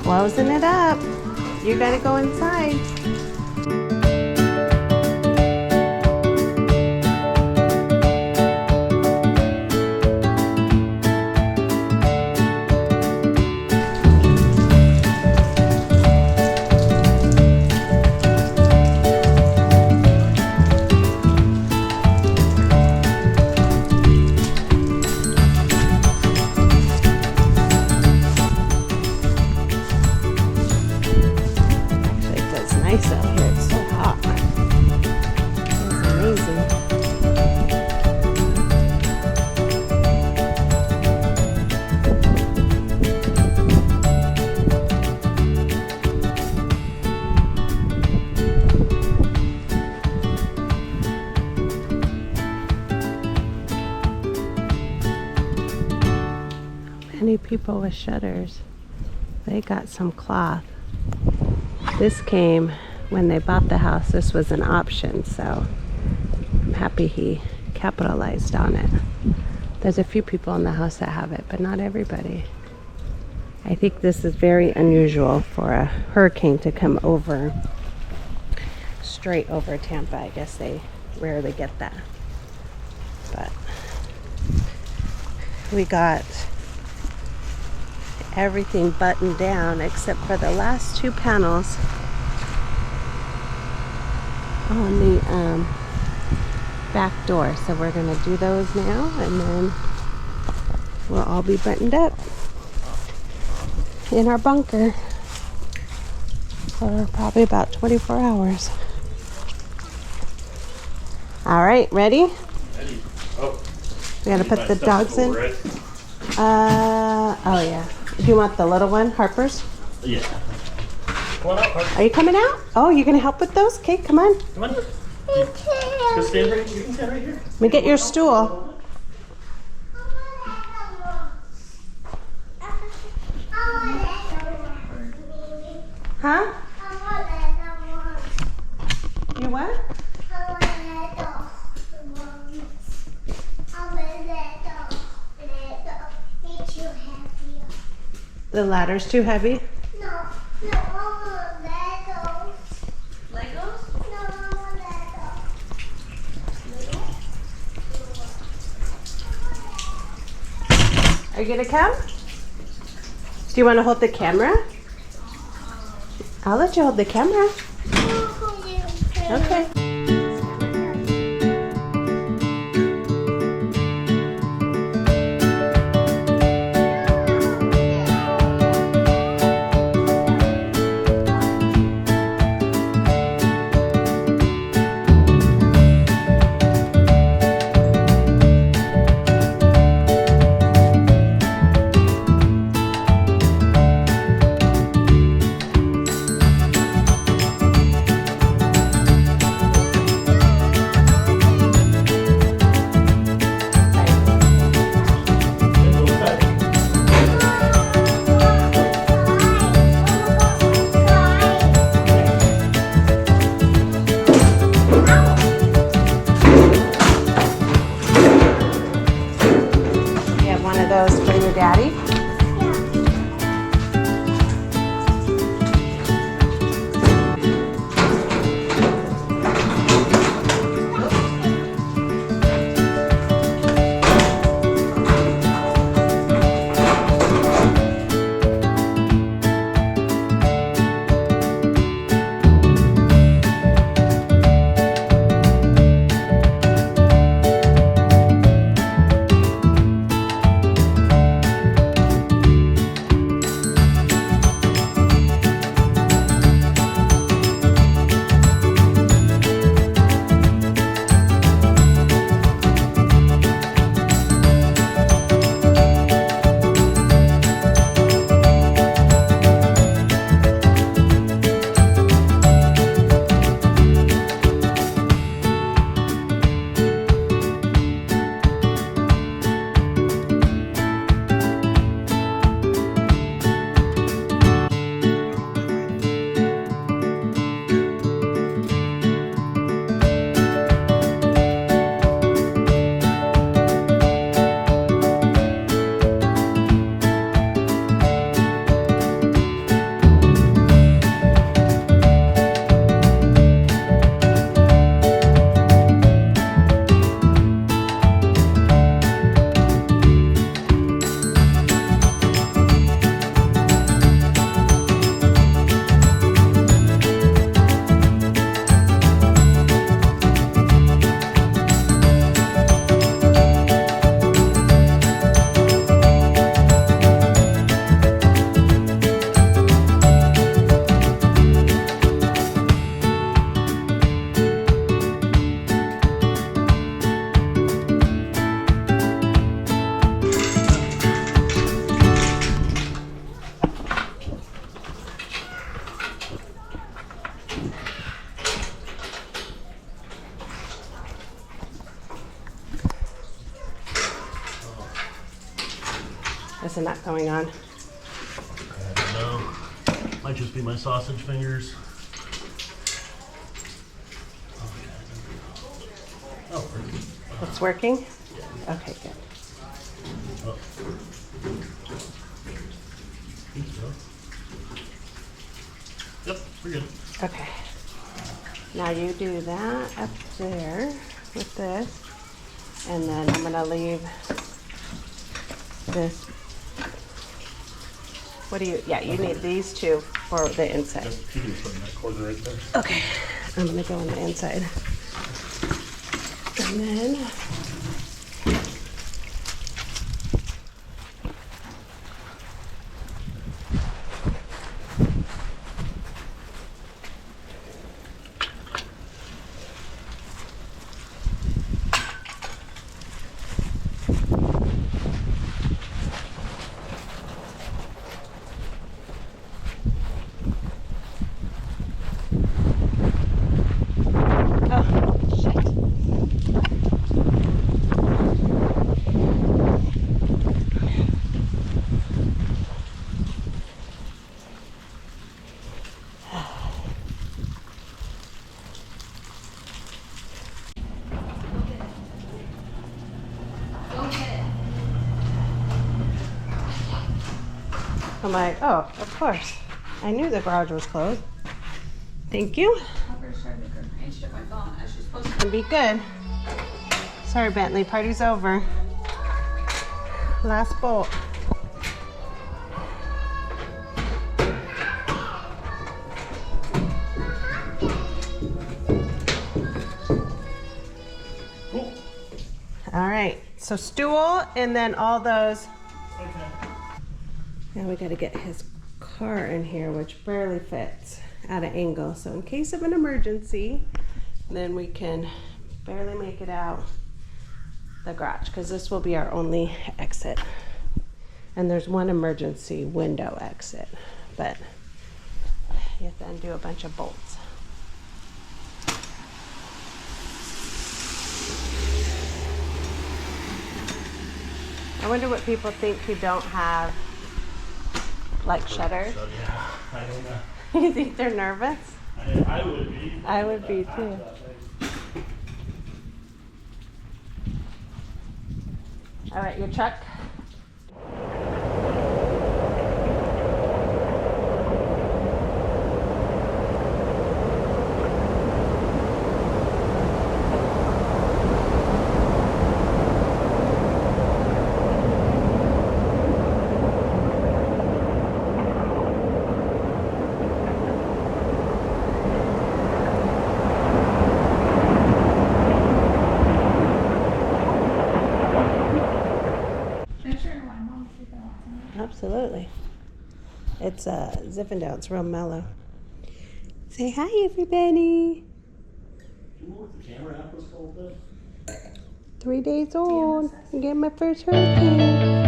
Closing it up. You gotta go inside. Nice out here. It's so hot. It's amazing. Many people with shutters. They got some cloth. This came when they bought the house. This was an option, so I'm happy he capitalized on it. There's a few people in the house that have it, but not everybody. I think this is very unusual for a hurricane to come over, straight over Tampa. I guess they rarely get that. But we got everything buttoned down except for the last two panels on the back door. So we're gonna do those now, and then we'll all be buttoned up in our bunker for probably about 24 hours. All right, ready? Ready. Oh. We gotta put the dogs in. Oh yeah. Do you want the little one, Harper's? Yeah. Come on out, Harper. Are you coming out? Oh, you're gonna help with those? Okay, come on. Come on. Just stand right here. You can stand right here. Let me get your stool. Huh? You what? The ladder's too heavy? No, Legos. Legos? No, Legos. Are you gonna come? Do you want to hold the camera? I'll let you hold the camera. Okay. reason not going on. I don't know. Might just be my sausage fingers. Oh, perfect. It's working? Okay, good. Oh. Think so. Yep, we're good. Okay. Now you do that up there with this, and then I'm gonna leave this. What do you, yeah, you need these two for the inside. Yep, you can put in that corner right there. Okay, I'm gonna go on the inside. And then I'm like, oh, of course. I knew the garage was closed. Thank you. And be good. Sorry, Bentley, party's over. Last bolt. Cool. All right, so stool and then all those. Okay. Now we gotta get his car in here, which barely fits at an angle. So in case of an emergency, then we can barely make it out the garage, because this will be our only exit. And there's one emergency window exit, but you have to undo a bunch of bolts. I wonder what people think who don't have like shutters. So, yeah, I don't know. You think they're nervous? I would be. I would be too. All right, your truck. Absolutely. It's Zinfandel. It's real mellow. Say hi, everybody. Can you move the camera out just a little bit? 3 days old. I'm getting my first hurricane.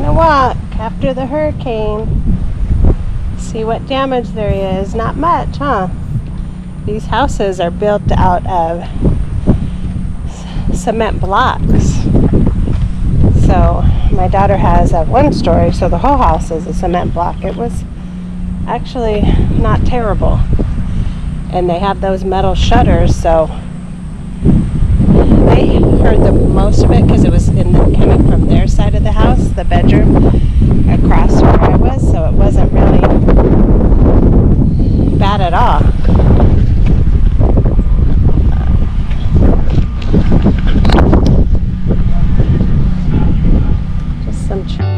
Walk after the hurricane. See what damage there is. Not much, huh? These houses are built out of cement blocks. So my daughter has a 1-story, so the whole house is a cement block. It was actually not terrible. And they have those metal shutters, so I heard the most of it because it was coming from their side of the house, the bedroom across where I was, so it wasn't really bad at all. some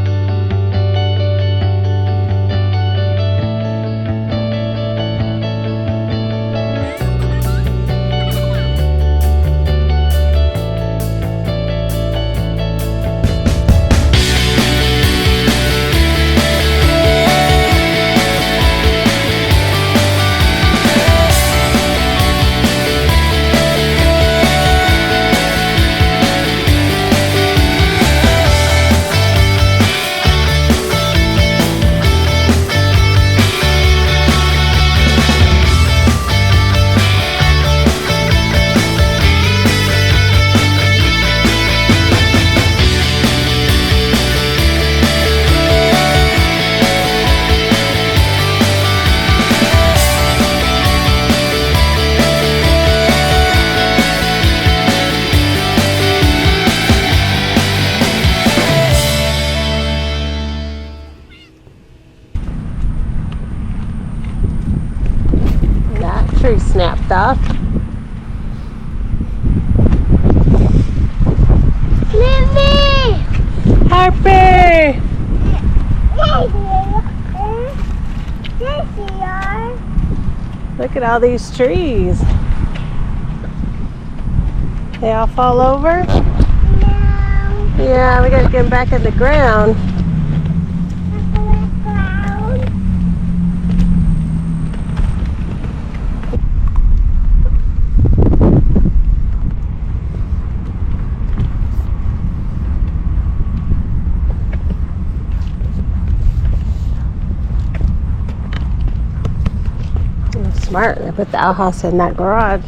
tree snapped off. Livy! Harper! There she are. Look at all these trees. They all fall over? No. Yeah, we gotta get them back in the ground. Look at the ground. Smart, they put the outhouse in that garage.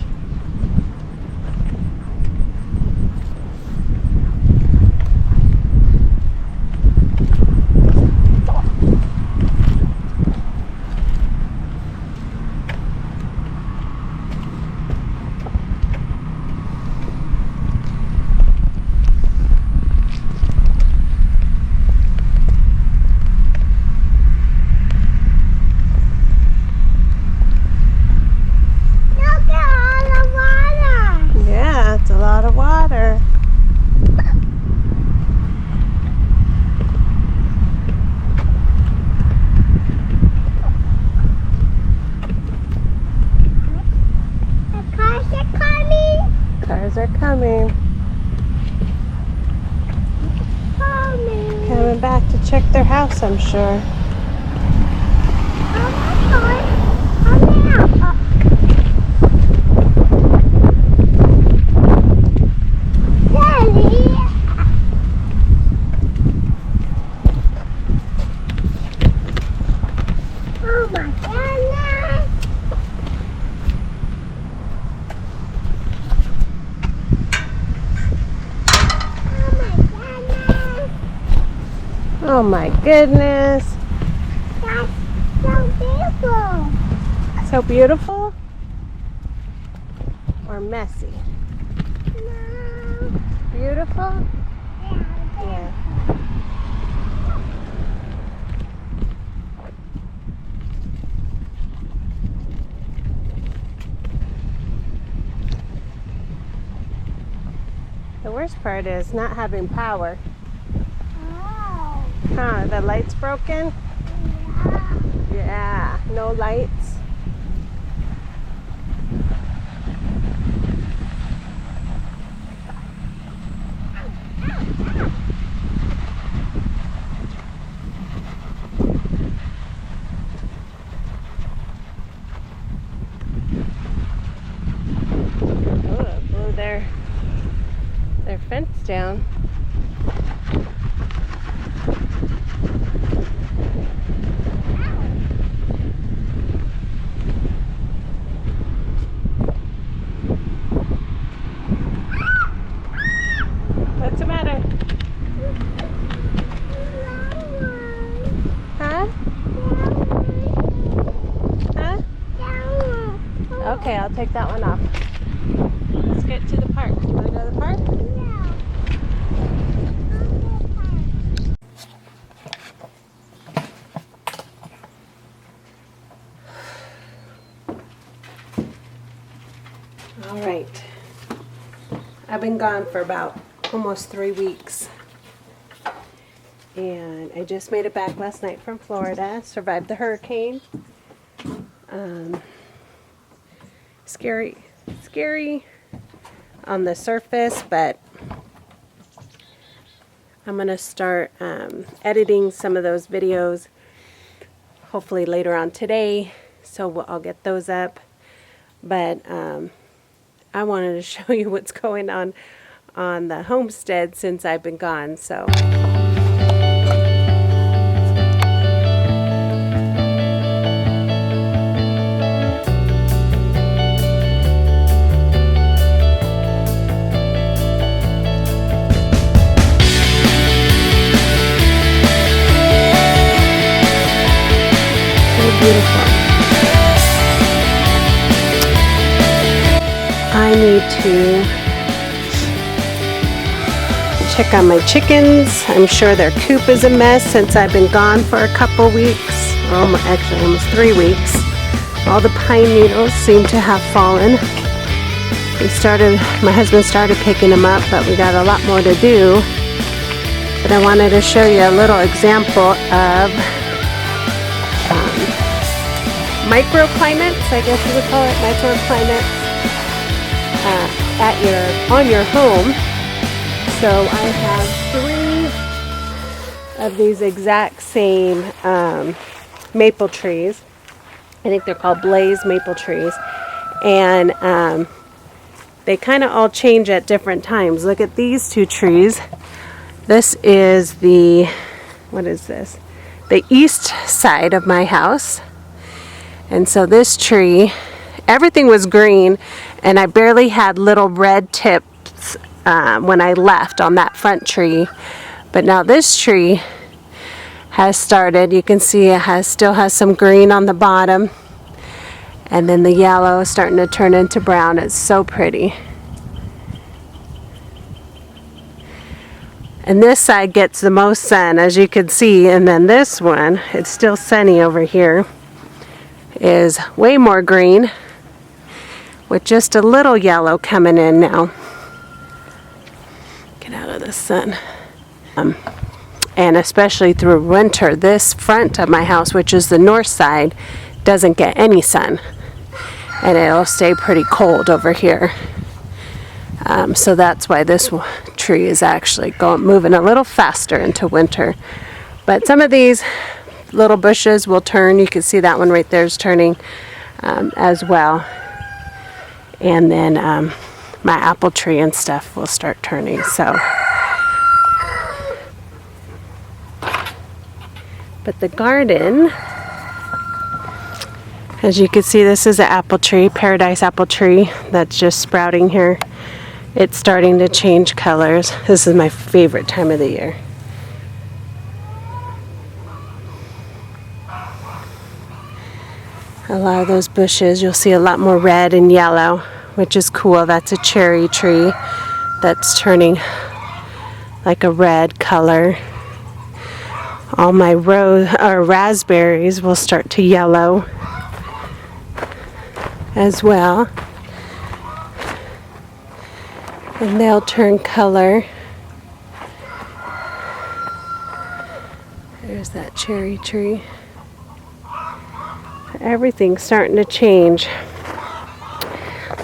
Look at all the water. Yeah, it's a lot of water. The cars are coming. Cars are coming. Coming back to check their house, I'm sure. Oh my God. Coming out. Daddy. Oh my goodness. Oh my goodness. That's so beautiful. So beautiful? Or messy? No. Beautiful? Yeah. Yeah. The worst part is not having power. Oh. Huh, the light's broken? Yeah. Yeah, no lights. Oh, it blew their fence down. What's the matter? Huh? Huh? Okay, I'll take that one off. Let's get to the park. Want to go to the park? All right. I've been gone for about almost 3 weeks. And I just made it back last night from Florida. Survived the hurricane. Scary on the surface, but I'm going to start editing some of those videos hopefully later on today, so I'll get those up. But I wanted to show you what's going on the homestead since I've been gone. So beautiful. I need to check on my chickens. I'm sure their coop is a mess since I've been gone for a couple weeks. Actually almost 3 weeks. All the pine needles seem to have fallen. My husband started picking them up, but we got a lot more to do. But I wanted to show you a little example of microclimates, I guess you would call it, microclimates on your home. So I have 3 of these exact same maple trees. I think they're called blaze maple trees, and they kind of all change at different times. Look at these 2 trees. This is the east side of my house. And so this tree, everything was green, and I barely had little red tips when I left on that front tree. But now this tree has started. You can see it still has some green on the bottom. And then the yellow is starting to turn into brown. It's so pretty. And this side gets the most sun, as you can see. And then this one, it's still sunny over here, is way more green with just a little yellow coming in now. Get out of the sun. And especially through winter, this front of my house, which is the north side, doesn't get any sun, and it'll stay pretty cold over here. So that's why this tree is actually moving a little faster into winter. But some of these little bushes will turn. You can see that one right there is turning as well. And then my apple tree and stuff will start turning. So, but the garden, as you can see, this is an apple tree, paradise apple tree that's just sprouting here. It's starting to change colors. This is my favorite time of the year. A lot of those bushes, you'll see a lot more red and yellow, which is cool. That's a cherry tree that's turning like a red color. All my raspberries will start to yellow as well. And they'll turn color. There's that cherry tree. Everything's starting to change.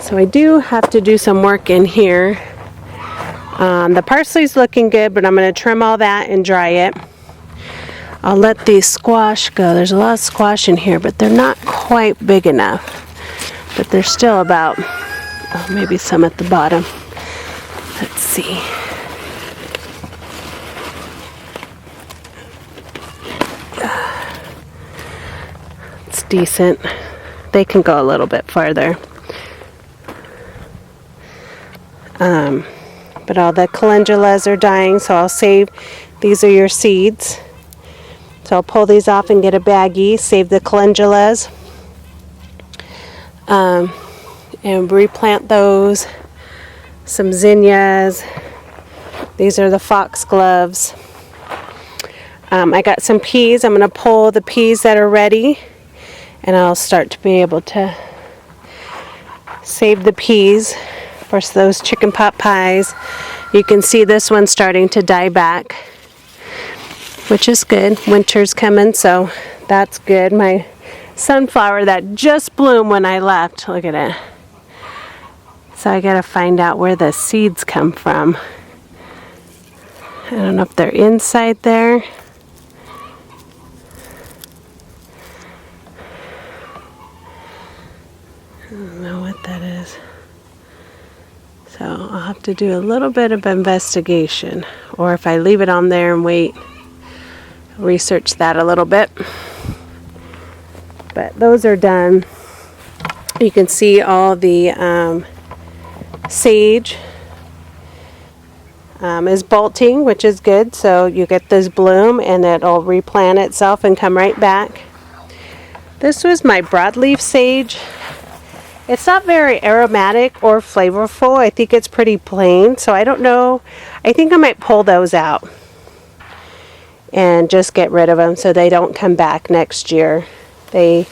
So I do have to do some work in here. The parsley's looking good, but I'm going to trim all that and dry it. I'll let these squash go. There's a lot of squash in here, but they're not quite big enough. But they're still about, maybe some at the bottom. Let's see. It's decent. They can go a little bit farther. But all the calendulas are dying, so I'll save. These are your seeds. So I'll pull these off and get a baggie, save the calendulas, and replant those. Some zinnias. These are the foxgloves. I got some peas. I'm going to pull the peas that are ready, and I'll start to be able to save the peas for those chicken pot pies. You can see this one starting to die back. which is good. Winter's coming, so that's good. My sunflower that just bloomed when I left, look at it. So I gotta find out where the seeds come from. I don't know if they're inside there. I don't know what that is. So I'll have to do a little bit of investigation, or if I leave it on there and wait, research that a little bit. But those are done. You can see all the sage is bolting, which is good. So you get this bloom and it'll replant itself and come right back. This was my broadleaf sage. It's not very aromatic or flavorful. I think it's pretty plain, so I don't know. I think I might pull those out and just get rid of them so they don't come back next year. They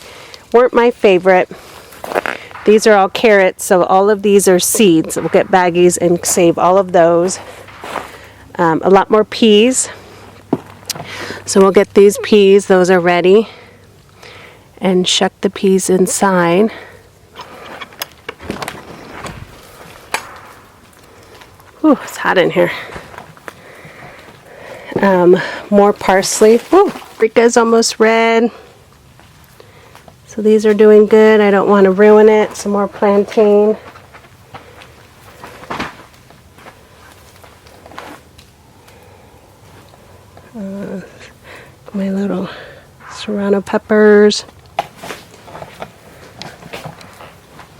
weren't my favorite. These are all carrots, so all of these are seeds. We'll get baggies and save all of those. A lot more peas. So we'll get these peas. Those are ready. And shuck the peas inside. Ooh, it's hot in here. More parsley. Ooh, paprika's almost red. So these are doing good. I don't want to ruin it. Some more plantain. My little serrano peppers. I'm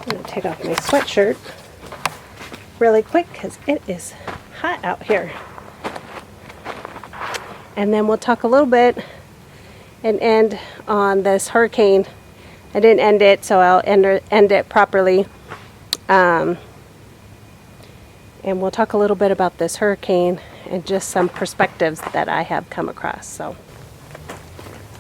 going to take off my sweatshirt really quick because it is hot out here. And then we'll talk a little bit and end on this hurricane. I didn't end it, so I'll end it properly. And we'll talk a little bit about this hurricane and just some perspectives that I have come across. So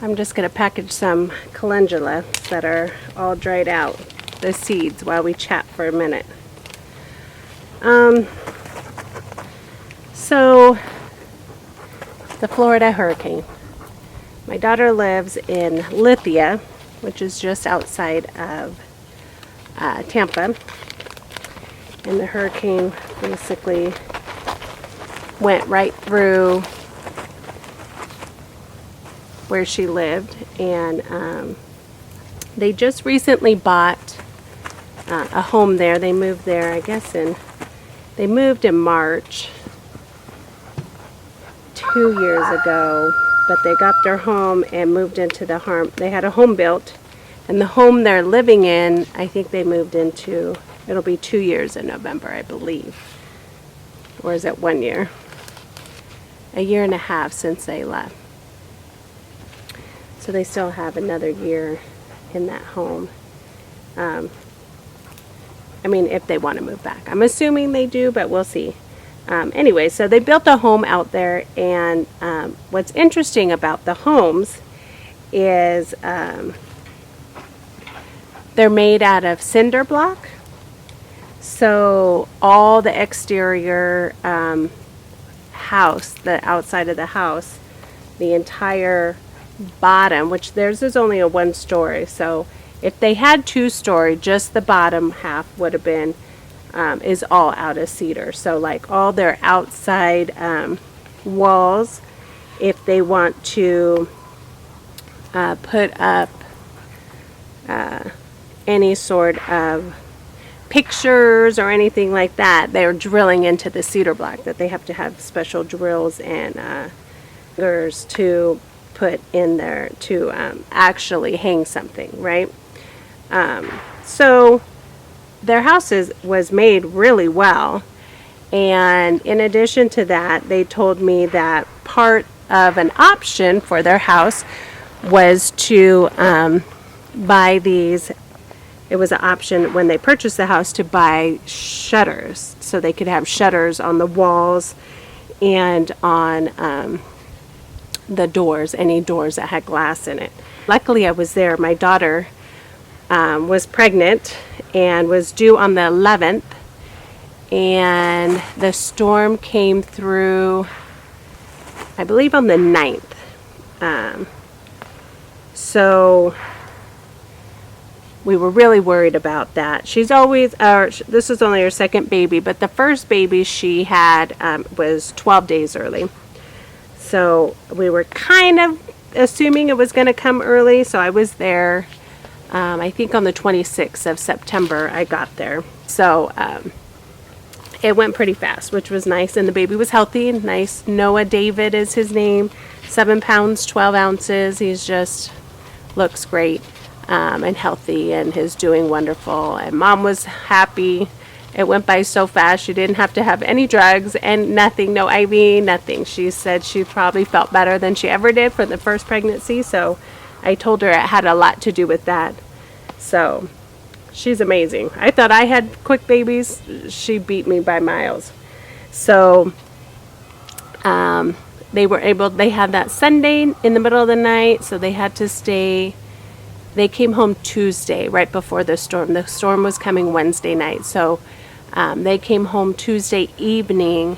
I'm just going to package some calendula that are all dried out, the seeds, while we chat for a minute. So the Florida hurricane. My daughter lives in Lithia, which is just outside of Tampa, and the hurricane basically went right through where she lived, and they just recently bought a home there. They moved there, I guess, they moved in March 2 years ago, but they got their home and moved into the home. They had a home built, and the home they're living in, I think they moved into, it'll be 2 years in November, I believe. Or is it 1 year? A year and a half since they left. So they still have another year in that home. I mean, if they want to move back. I'm assuming they do, but we'll see. Anyway, so they built a home out there, and what's interesting about the homes is they're made out of cinder block. So all the exterior house, the outside of the house, the entire bottom, which theirs is only a 1-story, so if they had 2-story, just the bottom half would have been is all out of cedar. So like all their outside walls, if they want to put up any sort of pictures or anything like that, they're drilling into the cedar block, that they have to have special drills and fingers to put in there to actually hang something, right? So their house was made really well, and in addition to that, they told me that part of an option for their house was to buy these. It was an option when they purchased the house to buy shutters, so they could have shutters on the walls and on the doors, any doors that had glass in it. Luckily, I was there. My daughter was pregnant and was due on the 11th, and the storm came through, I believe, on the 9th. So we were really worried about that. She's always, this is only her second baby, but the first baby she had was 12 days early. So we were kind of assuming it was going to come early. So I was there, I think on the 26th of September, I got there. So it went pretty fast, which was nice. And the baby was healthy and nice. Noah David is his name, 7 pounds, 12 ounces. He's just looks great. And healthy, and is doing wonderful, and Mom was happy. It went by so fast. She didn't have to have any drugs and nothing, no IV, nothing. She said she probably felt better than she ever did for the first pregnancy, so I told her it had a lot to do with that. So she's amazing. I thought I had quick babies. She beat me by miles. So they had that Sunday in the middle of the night, so they had to stay. They came home Tuesday, right before the storm. The storm was coming Wednesday night. So they came home Tuesday evening,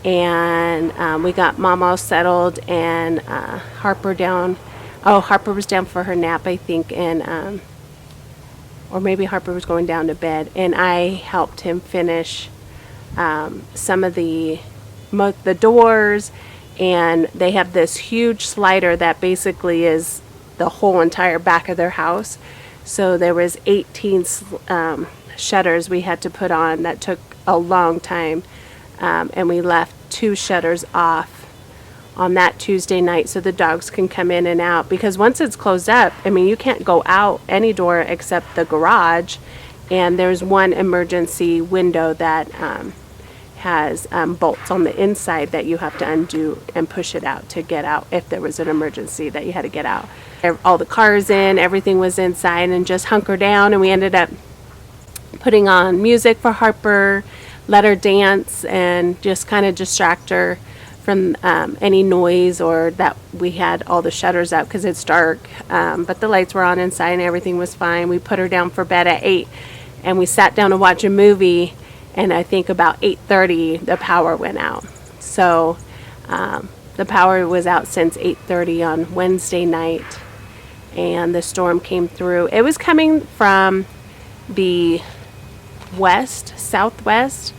and we got Mom all settled and Harper down. Oh, Harper was down for her nap, I think, and or maybe Harper was going down to bed. And I helped him finish some of the doors, and they have this huge slider that basically is the whole entire back of their house. So there was 18 shutters we had to put on. That took a long time, and we left 2 shutters off on that Tuesday night so the dogs can come in and out, because once it's closed up, I mean, you can't go out any door except the garage, and there's one emergency window that has bolts on the inside that you have to undo and push it out to get out if there was an emergency that you had to get out. All the cars in, everything was inside, and just hunker down, and we ended up putting on music for Harper, let her dance, and just kind of distract her from any noise, or that we had all the shutters up because it's dark, but the lights were on inside and everything was fine. We put her down for bed at 8, and we sat down to watch a movie, and I think about 8:30 the power went out. So the power was out since 8:30 on Wednesday night, and the storm came through. It was coming from the southwest,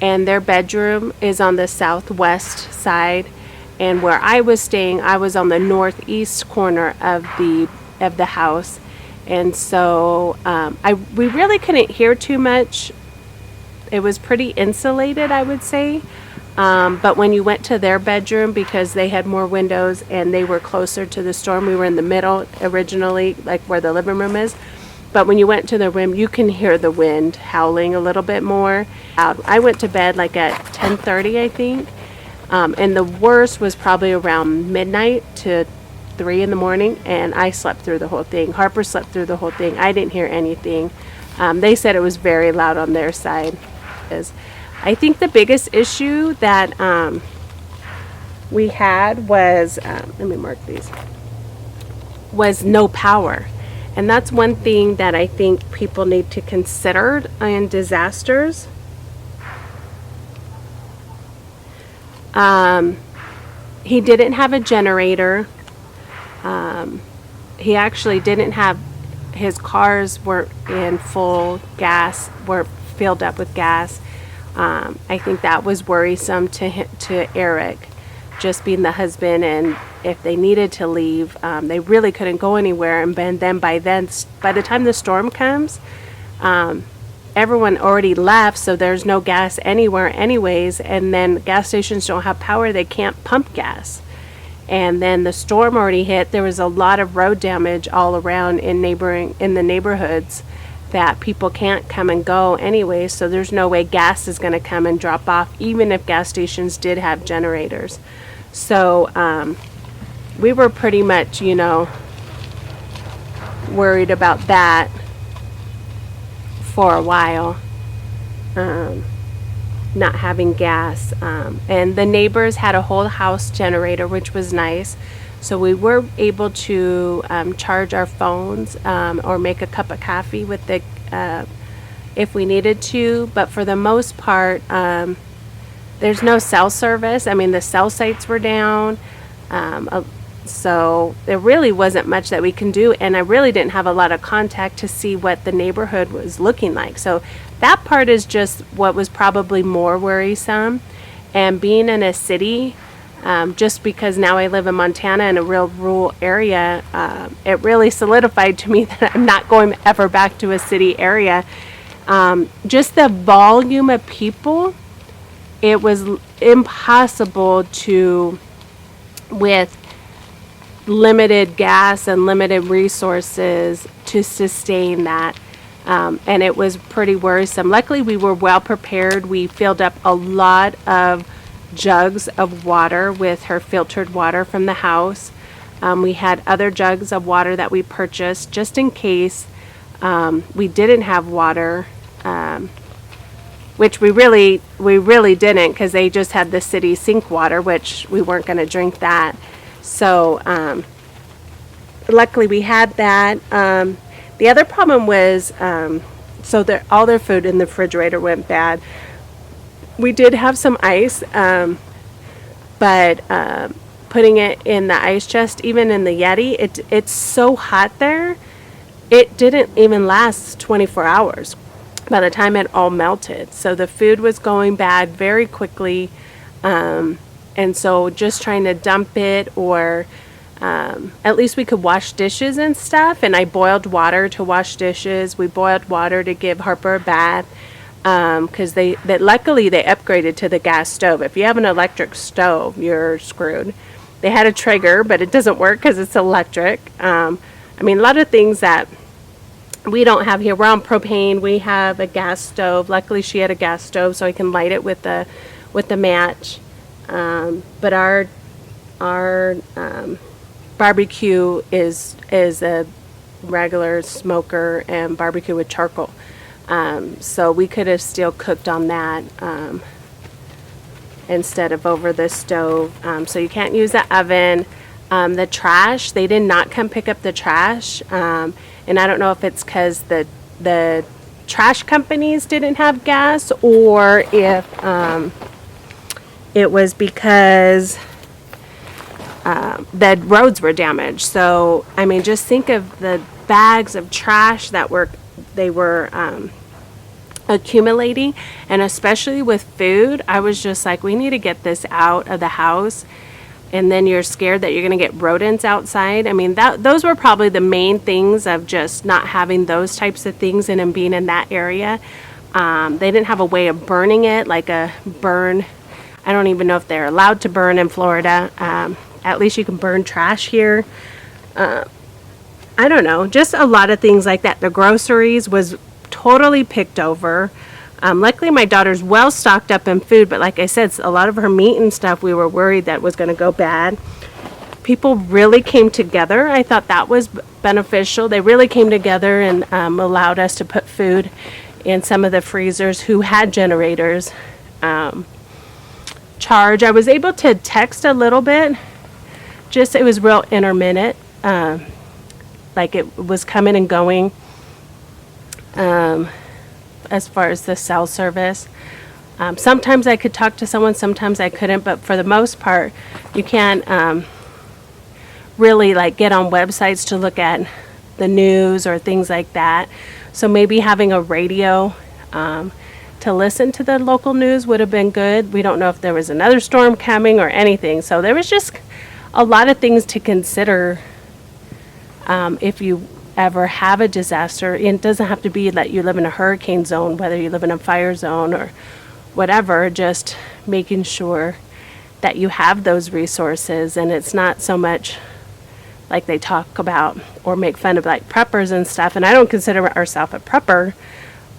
and their bedroom is on the southwest side, and where I was staying, I was on the northeast corner of the house, and so we really couldn't hear too much. It was pretty insulated, I would say. But when you went to their bedroom, because they had more windows and they were closer to the storm, we were in the middle originally, like where the living room is. But when you went to the room, you can hear the wind howling a little bit more. I went to bed like at 10:30, I think. And the worst was probably around midnight to 3 in the morning, and I slept through the whole thing. Harper slept through the whole thing. I didn't hear anything. They said it was very loud on their side. I think the biggest issue that we had was, let me mark these, was no power. And that's one thing that I think people need to consider in disasters. He didn't have a generator. He actually didn't have, his cars were in full gas, were filled up with gas. I think that was worrisome to Eric, just being the husband, and if they needed to leave, they really couldn't go anywhere. And then by the time the storm comes, everyone already left, so there's no gas anywhere anyways, and then gas stations don't have power, they can't pump gas. And then the storm already hit. There was a lot of road damage all around in the neighborhoods that people can't come and go anyway, so there's no way gas is going to come and drop off, even if gas stations did have generators. So we were pretty much, worried about that for a while, not having gas. And the neighbors had a whole house generator, which was nice. So we were able to charge our phones or make a cup of coffee with the if we needed to. But for the most part, there's no cell service. I mean, the cell sites were down. So there really wasn't much that we can do, and I really didn't have a lot of contact to see what the neighborhood was looking like. So that part is just what was probably more worrisome. And being in a city, just because now I live in Montana in a real rural area, it really solidified to me that I'm not going ever back to a city area. Just the volume of people, it was impossible to, with limited gas and limited resources, to sustain that. And it was pretty worrisome. Luckily, we were well prepared. We filled up a lot of jugs of water with her filtered water from the house. We had other jugs of water that we purchased just in case we didn't have water, which we really didn't, because they just had the city sink water, which we weren't going to drink that. So luckily we had that. The other problem was, so all their food in the refrigerator went bad. We did have some ice, but putting it in the ice chest, even in the Yeti, it's so hot there, it didn't even last 24 hours by the time it all melted. So the food was going bad very quickly. And so just trying to dump it, or at least we could wash dishes and stuff. And I boiled water to wash dishes. We boiled water to give Harper a bath, because luckily they upgraded to the gas stove. If you have an electric stove, you're screwed. They had a Traeger, but it doesn't work because it's electric. I mean, a lot of things that we don't have here. We're on propane. We have a gas stove. Luckily, she had a gas stove, so I can light it with the match. But our barbecue is a regular smoker and barbecue with charcoal. So we could have still cooked on that instead of over the stove. So you can't use the oven. The trash, they did not come pick up the trash. And I don't know if it's because the trash companies didn't have gas, or if it was because the roads were damaged. So, I mean, just think of the bags of trash that were accumulating, and especially with food. I was just like, we need to get this out of the house. And then you're scared that you're going to get rodents outside. I mean, those were probably the main things of just not having those types of things and them being in that area. They didn't have a way of burning it, like a burn. I don't even know if they're allowed to burn in Florida. At least you can burn trash here. I don't know, just a lot of things like that. The groceries was totally picked over. Luckily, my daughter's well stocked up in food, but like I said, a lot of her meat and stuff, we were worried that was going to go bad. People really came together. I thought that was beneficial. They really came together and allowed us to put food in some of the freezers who had generators. Charge. I was able to text a little bit. Just, it was real intermittent. Like it was coming and going. As far as the cell service. Sometimes I could talk to someone, sometimes I couldn't, but for the most part, you can't really like get on websites to look at the news or things like that. So maybe having a radio to listen to the local news would have been good. We don't know if there was another storm coming or anything. So there was just a lot of things to consider if you ever have a disaster. And it doesn't have to be that you live in a hurricane zone, whether you live in a fire zone or whatever, just making sure that you have those resources. And it's not so much like they talk about or make fun of like preppers and stuff. And I don't consider ourselves a prepper,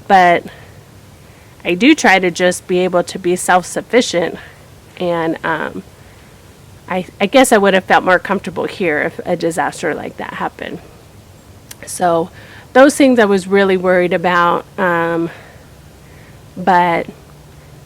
but I do try to just be able to be self-sufficient. And I guess I would have felt more comfortable here if a disaster like that happened. So those things I was really worried about, but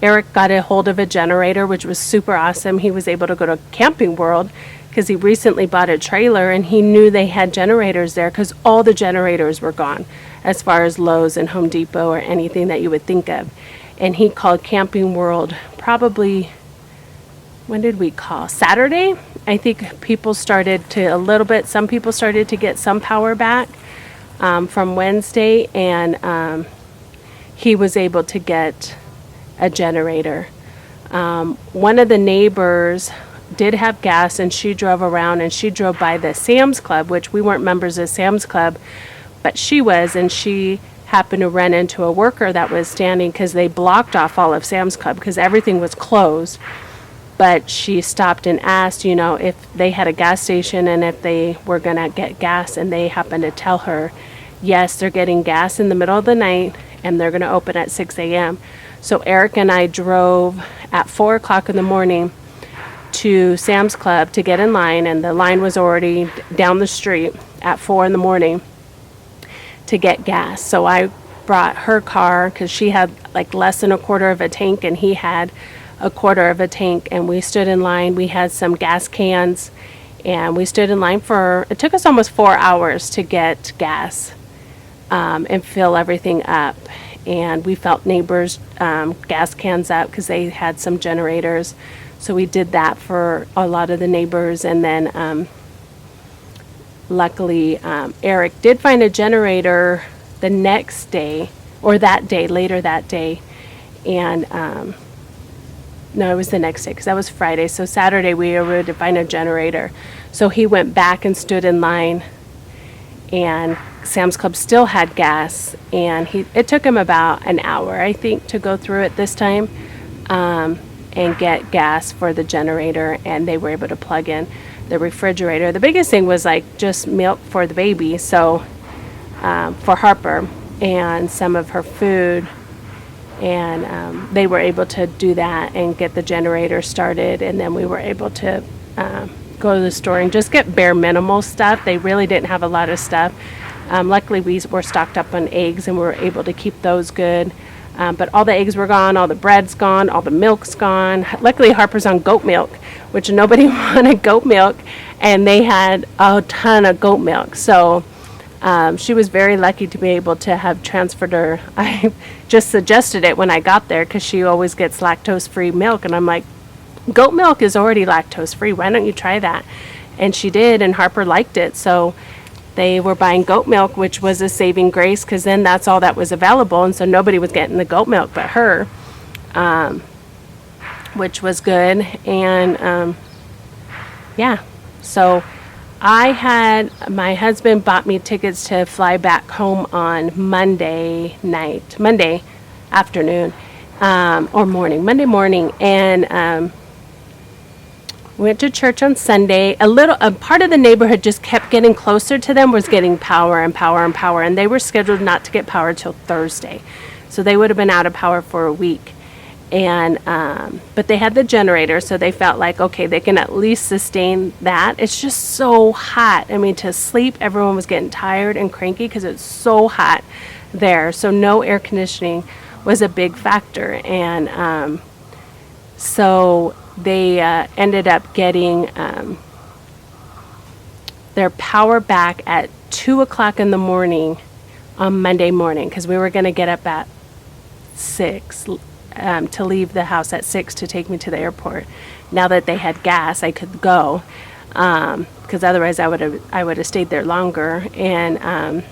Eric got a hold of a generator, which was super awesome. He was able to go to Camping World because he recently bought a trailer, and he knew they had generators there because all the generators were gone as far as Lowe's and Home Depot or anything that you would think of. And he called Camping World probably, when did we call? Saturday? I think people started to some people started to get some power back from Wednesday, and he was able to get a generator. One of the neighbors did have gas, and she drove around, and she drove by the Sam's Club, which we weren't members of Sam's Club, but she was, and she happened to run into a worker that was standing because they blocked off all of Sam's Club because everything was closed. But she stopped and asked, if they had a gas station and if they were going to get gas, and they happened to tell her, yes, they're getting gas in the middle of the night, and they're going to open at 6 a.m. So Eric and I drove at 4 o'clock in the morning to Sam's Club to get in line, and the line was already down the street at 4 in the morning to get gas. So I brought her car because she had like less than a quarter of a tank, and he had a quarter of a tank, and we stood in line. We had some gas cans, and we stood in line it took us almost 4 hours to get gas and fill everything up. And we felt neighbors' gas cans up because they had some generators. So we did that for a lot of the neighbors. And then luckily, Eric did find a generator the next day, or later that day. And no, it was the next day because that was Friday. So Saturday we were able to find a generator. So he went back and stood in line, and Sam's Club still had gas, and it took him about an hour, I think, to go through it this time and get gas for the generator, and they were able to plug in the refrigerator. The biggest thing was like just milk for the baby, so for Harper, and some of her food, and they were able to do that and get the generator started, and then we were able to go to the store and just get bare minimal stuff. They really didn't have a lot of stuff. Luckily, we were stocked up on eggs, and we were able to keep those good. But all the eggs were gone, all the bread's gone, all the milk's gone. Luckily, Harper's on goat milk, which nobody wanted goat milk, and they had a ton of goat milk. So she was very lucky to be able to have transferred her. I just suggested it when I got there because she always gets lactose-free milk, and I'm like, goat milk is already lactose-free. Why don't you try that? And she did, and Harper liked it. So they were buying goat milk, which was a saving grace because then that's all that was available, and so nobody was getting the goat milk but her, which was good. And yeah, so my husband bought me tickets to fly back home on Monday afternoon, or morning, Monday morning, and went to church on Sunday. A part of the neighborhood just kept getting closer to them, was getting power and power and power, and they were scheduled not to get power till Thursday, so they would have been out of power for a week. And but they had the generator, so they felt like, okay, they can at least sustain that. It's just so hot. I mean, to sleep, everyone was getting tired and cranky because it's so hot there. So no air conditioning was a big factor, and so they ended up getting their power back at 2 o'clock in the morning on Monday morning, because we were going to get up at 6 to leave the house at 6 to take me to the airport. Now that they had gas, I could go, because otherwise I would have stayed there longer. And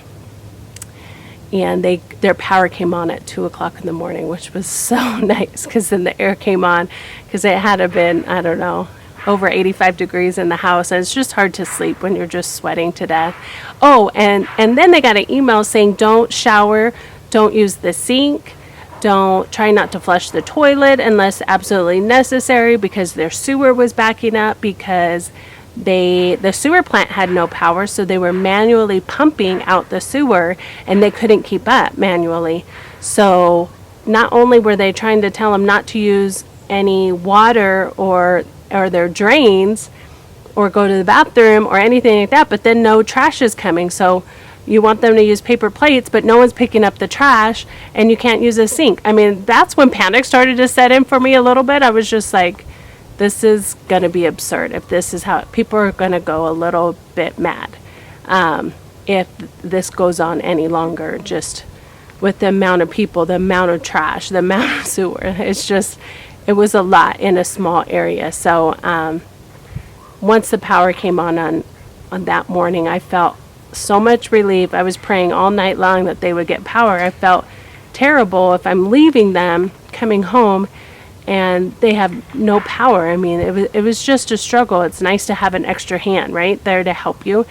their power came on at 2 o'clock in the morning, which was so nice, because then the air came on, because it had been, I don't know, over 85 degrees in the house, and it's just hard to sleep when you're just sweating to death. Oh, and then they got an email saying, don't shower, don't use the sink, try not to flush the toilet unless absolutely necessary, because their sewer was backing up, because the sewer plant had no power, so they were manually pumping out the sewer, and they couldn't keep up manually. So not only were they trying to tell them not to use any water or their drains or go to the bathroom or anything like that, but then no trash is coming. So you want them to use paper plates, but no one's picking up the trash, and you can't use a sink. I mean, that's when panic started to set in for me a little bit. I was just like, this is going to be absurd. If this is how people are going to go a little bit mad if this goes on any longer, just with the amount of people, the amount of trash, the amount of sewer. It was a lot in a small area. So once the power came on that morning, I felt so much relief. I was praying all night long that they would get power. I felt terrible if I'm leaving them, coming home, and they have no power. I mean, it was just a struggle. It's nice to have an extra hand right there to help you.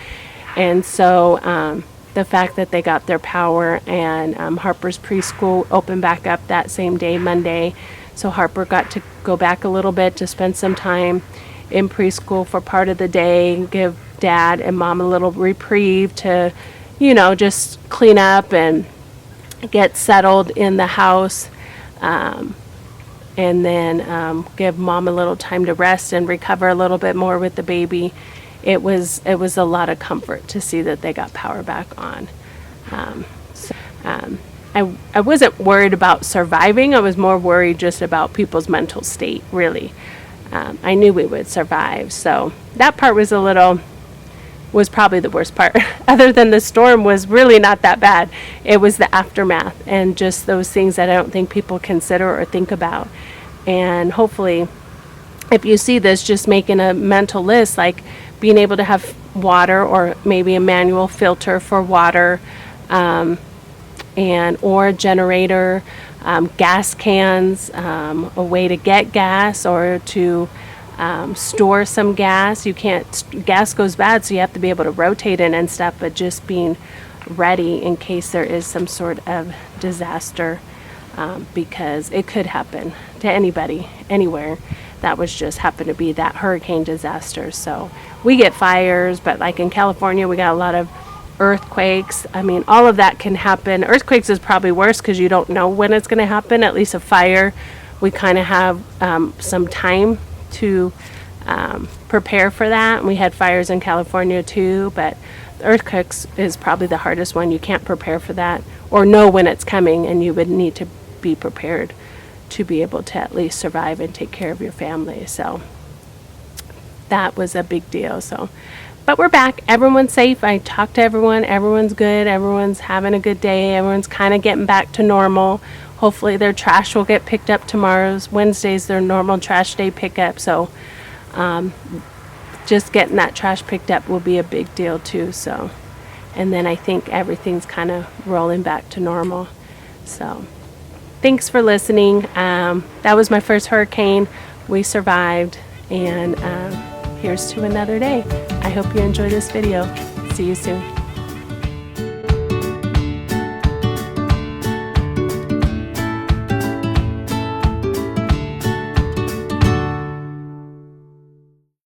And so the fact that they got their power, and Harper's preschool opened back up that same day, Monday. So Harper got to go back a little bit to spend some time in preschool for part of the day, give Dad and Mom a little reprieve to, just clean up and get settled in the house. And then give Mom a little time to rest and recover a little bit more with the baby. It was a lot of comfort to see that they got power back on. I wasn't worried about surviving. I was more worried just about people's mental state, really. I knew we would survive. So that part was probably the worst part. Other than the storm was really not that bad. It was the aftermath and just those things that I don't think people consider or think about. And hopefully, if you see this, just making a mental list, like being able to have water, or maybe a manual filter for water, or a generator, gas cans, a way to get gas or to store some gas. Gas goes bad, so you have to be able to rotate it and stuff, but just being ready in case there is some sort of disaster, because it could happen to anybody, anywhere. That was just happened to be that hurricane disaster. So we get fires, but like in California, we got a lot of earthquakes. I mean, all of that can happen. Earthquakes is probably worse because you don't know when it's going to happen. At least a fire, we kind of have some time to prepare for that. We had fires in California too, but earthquakes is probably the hardest one. You can't prepare for that or know when it's coming, and you would need to be prepared to be able to at least survive and take care of your family. So that was a big deal. So, but we're back. Everyone's safe. I talked to everyone. Everyone's good. Everyone's having a good day. Everyone's kind of getting back to normal. Hopefully their trash will get picked up tomorrow. Wednesday's their normal trash day pickup. So just getting that trash picked up will be a big deal too. So, and then I think everything's kind of rolling back to normal. So thanks for listening. That was my first hurricane. We survived, and here's to another day. I hope you enjoy this video. See you soon.